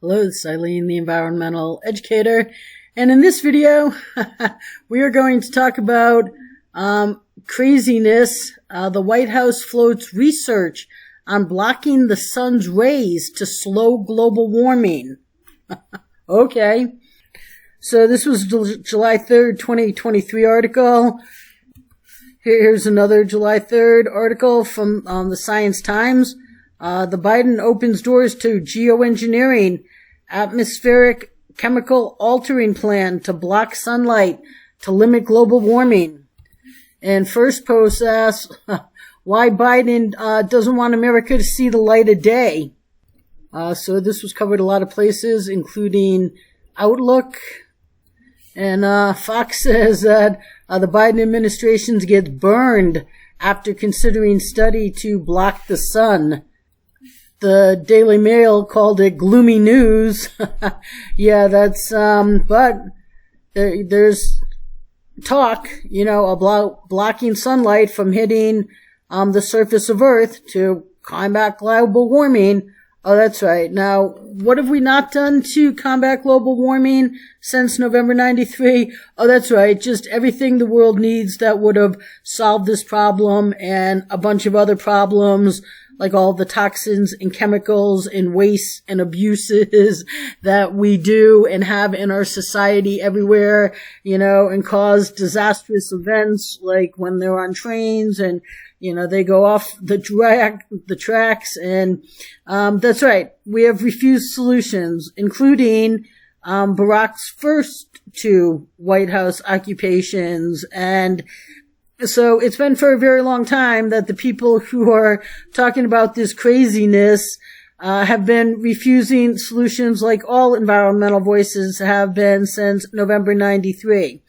Hello, this is Eileen, the environmental educator, and in this video, we are going to talk about craziness. The White House floats research on blocking the sun's rays to slow global warming. Okay, so this was July 3rd, 2023 article. Here's another July 3rd article from the Science Times. The Biden opens doors to geoengineering, atmospheric chemical altering plan to block sunlight to limit global warming. And first post asks why Biden doesn't want America to see the light of day. So this was covered a lot of places, including Outlook. And Fox says that the Biden administration gets burned after considering study to block the sun. The Daily Mail called it gloomy news. Yeah, that's, but there's talk, about blocking sunlight from hitting the surface of Earth to combat global warming. Oh, that's right. Now, what have we not done to combat global warming since November 93? Oh, that's right. Just everything the world needs that would have solved this problem and a bunch of other problems, like all the toxins and chemicals and waste and abuses that we do and have in our society everywhere, and cause disastrous events like when they're on trains and they go off the tracks, and that's right. We have refused solutions, including Barack's first two White House occupations. And so it's been for a very long time that the people who are talking about this craziness have been refusing solutions, like all environmental voices have been since November 93.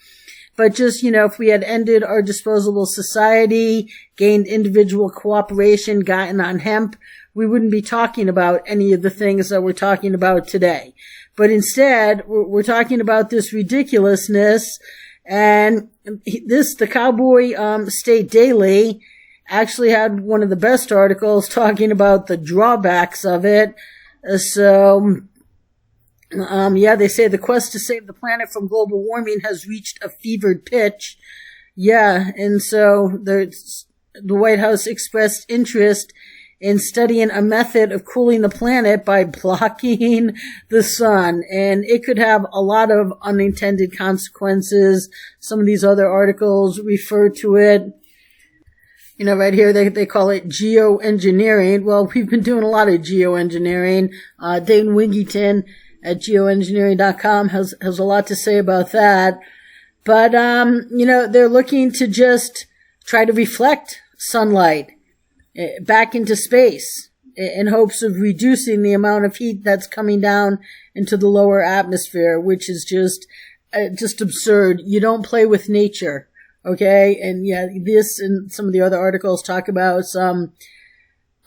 But just, if we had ended our disposable society, gained individual cooperation, gotten on hemp, we wouldn't be talking about any of the things that we're talking about today. But instead, we're talking about this ridiculousness. And the Cowboy State Daily actually had one of the best articles talking about the drawbacks of it. They say the quest to save the planet from global warming has reached a fevered pitch. Yeah, and so the White House expressed interest in studying a method of cooling the planet by blocking the sun. And it could have a lot of unintended consequences. Some of these other articles refer to it. Right here, they call it geoengineering. Well, we've been doing a lot of geoengineering. Dane Wigington at geoengineering.com has a lot to say about that. But, they're looking to just try to reflect sunlight back into space in hopes of reducing the amount of heat that's coming down into the lower atmosphere, which is just absurd. You don't play with nature, okay? And yeah, this and some of the other articles talk about some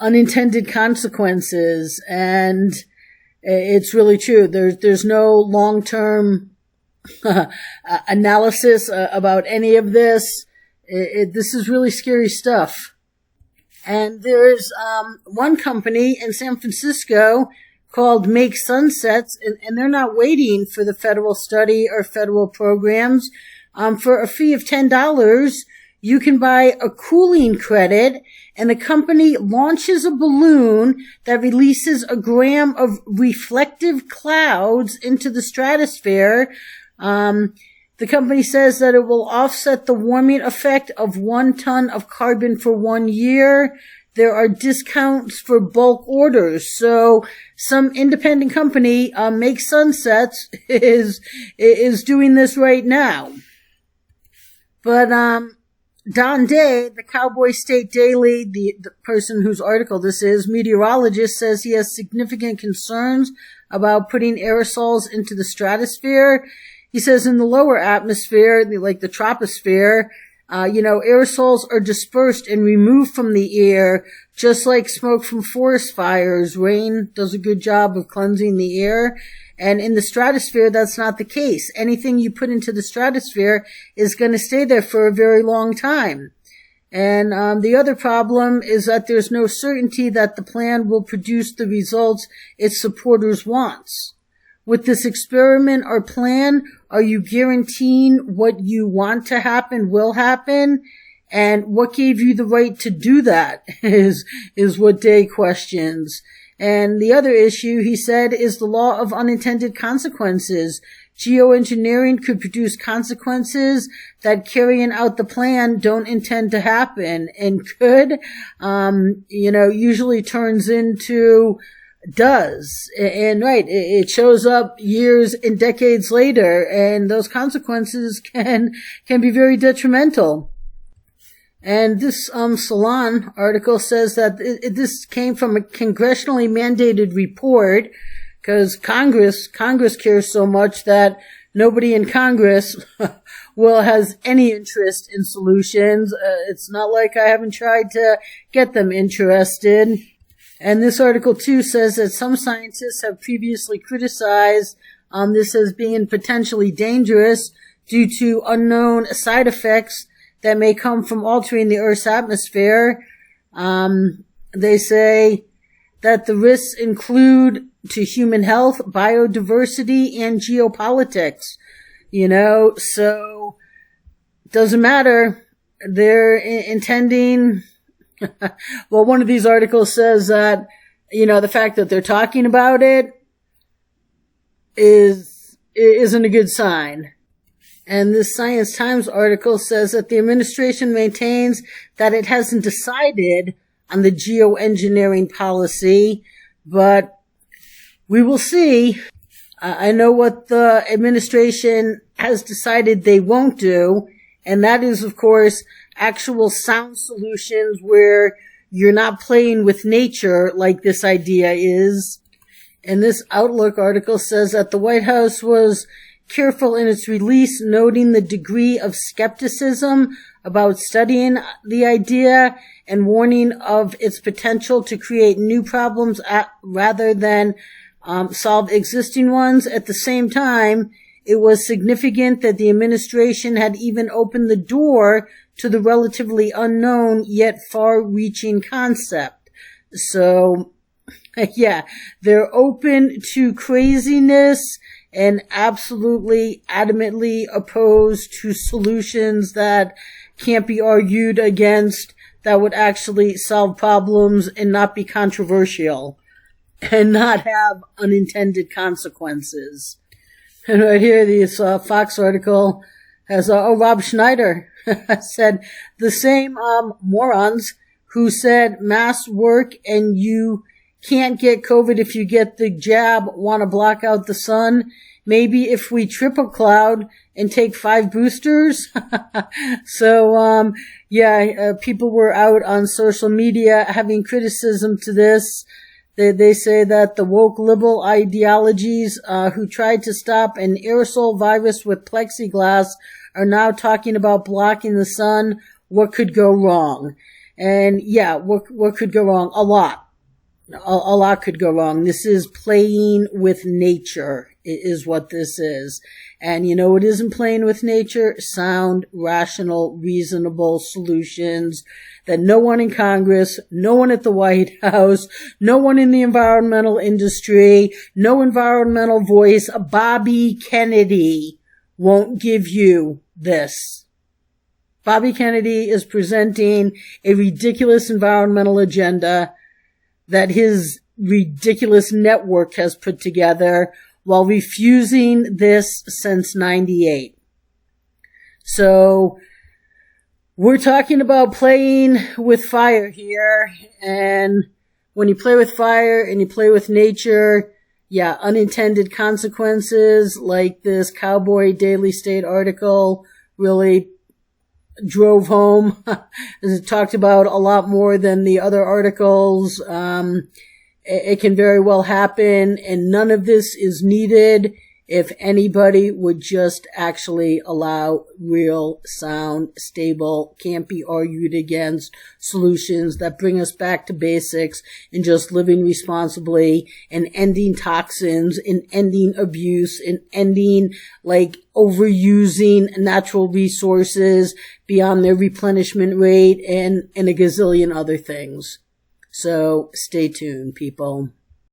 unintended consequences, and it's really true. There's no long-term analysis about any of this. This is really scary stuff. And there's one company in San Francisco called Make Sunsets, and they're not waiting for the federal study or federal programs. For a fee of $10, you can buy a cooling credit, and the company launches a balloon that releases a gram of reflective clouds into the stratosphere. The company says that it will offset the warming effect of 1 ton of carbon for 1 year. There are discounts for bulk orders. So some independent company, Make Sunsets, is doing this right now. But, Don Day, the Cowboy State Daily, the person whose article this is, meteorologist, says he has significant concerns about putting aerosols into the stratosphere. He says in the lower atmosphere, like the troposphere, aerosols are dispersed and removed from the air, just like smoke from forest fires. Rain does a good job of cleansing the air. And in the stratosphere, that's not the case. Anything you put into the stratosphere is going to stay there for a very long time. And the other problem is that there's no certainty that the plan will produce the results its supporters wants. with this experiment or plan, are you guaranteeing what you want to happen will happen? And what gave you the right to do that is what Day questions. And the other issue, he said, is the law of unintended consequences. Geoengineering could produce consequences that carrying out the plan don't intend to happen, and could, usually turns into does. And right, it shows up years and decades later, and those consequences can be very detrimental. And this Salon article says that this came from a congressionally mandated report, because Congress cares so much that nobody in Congress has any interest in solutions. It's not like I haven't tried to get them interested. And this article too says that some scientists have previously criticized this as being potentially dangerous due to unknown side effects that may come from altering the Earth's atmosphere. They say that the risks include to human health, biodiversity, and geopolitics. So doesn't matter. They're intending. Well, one of these articles says that, the fact that they're talking about it isn't a good sign. And this Science Times article says that the administration maintains that it hasn't decided on the geoengineering policy, but we will see. I know what the administration has decided they won't do, and that is, of course, actual sound solutions where you're not playing with nature like this idea is. And this Outlook article says that the White House was careful in its release, noting the degree of skepticism about studying the idea and warning of its potential to create new problems rather than solve existing ones. At the same time, it was significant that the administration had even opened the door to the relatively unknown yet far-reaching concept. So, yeah, they're open to craziness and absolutely adamantly opposed to solutions that can't be argued against, that would actually solve problems and not be controversial and not have unintended consequences. And right here, this Fox article has Rob Schneider said the same morons who said masks work and you can't get COVID if you get the jab want to block out the sun. Maybe if we triple cloud and take 5 boosters. So, people were out on social media having criticism to this. They say that the woke liberal ideologies who tried to stop an aerosol virus with plexiglass are now talking about blocking the sun. What could go wrong? And what could go wrong? A lot. A lot could go wrong. This is playing with nature, is what this is. And it isn't playing with nature. Sound, rational, reasonable solutions that no one in Congress, no one at the White House, no one in the environmental industry, no environmental voice, Bobby Kennedy won't give you this. Bobby Kennedy is presenting a ridiculous environmental agenda that his ridiculous network has put together while refusing this since 98. So we're talking about playing with fire here, and when you play with fire and you play with nature, unintended consequences like this Cowboy Daily State article really drove home. As it talked about a lot more than the other articles. It can very well happen, and none of this is needed if anybody would just actually allow real, sound, stable, can't be argued against solutions that bring us back to basics and just living responsibly and ending toxins and ending abuse and ending overusing natural resources beyond their replenishment rate and a gazillion other things. So stay tuned, people.